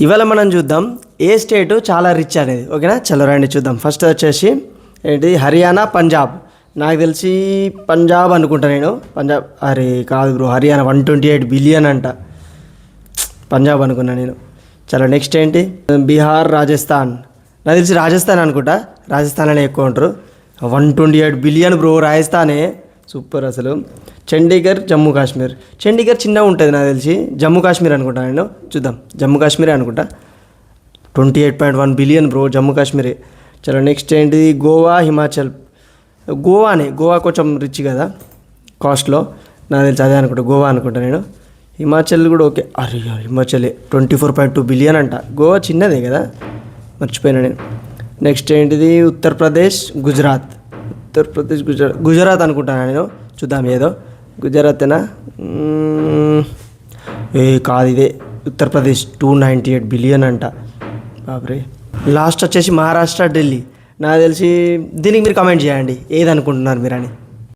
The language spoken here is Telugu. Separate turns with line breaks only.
ఇవాళ మనం చూద్దాం ఏ స్టేటు చాలా రిచ్ అనేది. ఓకేనా, చలో రండి చూద్దాం. ఫస్ట్ వచ్చేసి ఏంటి, హర్యానా, పంజాబ్. నాకు తెలిసి పంజాబ్ అనుకుంటా నేను. పంజాబ్, అరే కాదు బ్రో, హర్యానా 128 బిలియన్ అంట. పంజాబ్ అనుకున్నా నేను. చలో నెక్స్ట్ ఏంటి, బీహార్, రాజస్థాన్. నాకు తెలిసి రాజస్థాన్ అనుకుంటా, రాజస్థాన్ అనే ఎక్కువ ఉంటారు. 128 బిలియన్ బ్రో, రాజస్థానే సూపర్ అసలు. చండీగఢ్, జమ్మూ కాశ్మీర్. చండీగఢ్ చిన్నగా ఉంటుంది నాకు తెలిసి, జమ్మూ కాశ్మీర్ అనుకుంటా నేను. చూద్దాం, జమ్మూ కాశ్మీరే అనుకుంటా. 28.1 బిలియన్ బ్రో, జమ్మూ కాశ్మీరే. చలో నెక్స్ట్ ఏంటి, గోవా, హిమాచల్. గోవానే, గోవా కొంచెం రిచ్ కదా కాస్ట్లో, నాకు తెలిసి అదే అనుకుంటా, గోవా అనుకుంటా నేను. హిమాచల్ కూడా ఓకే. అరే హిమాచలే 24.2 బిలియన్ అంట. గోవా చిన్నదే కదా, మర్చిపోయినా నేను. నెక్స్ట్ ఏంటిది, ఉత్తరప్రదేశ్, గుజరాత్. ఉత్తరప్రదేశ్, గుజరాత్ అనుకుంటాను నేను. చూద్దాం, ఏదో గుజరాతేనా, ఏ కాదు, ఇదే ఉత్తరప్రదేశ్. 298 బిలియన్ అంట. బాబ్రే. లాస్ట్ వచ్చేసి మహారాష్ట్ర, ఢిల్లీ. నాకు తెలిసి దీనికి మీరు కమెంట్ చేయండి ఏది అనుకుంటున్నారు మీరు అని.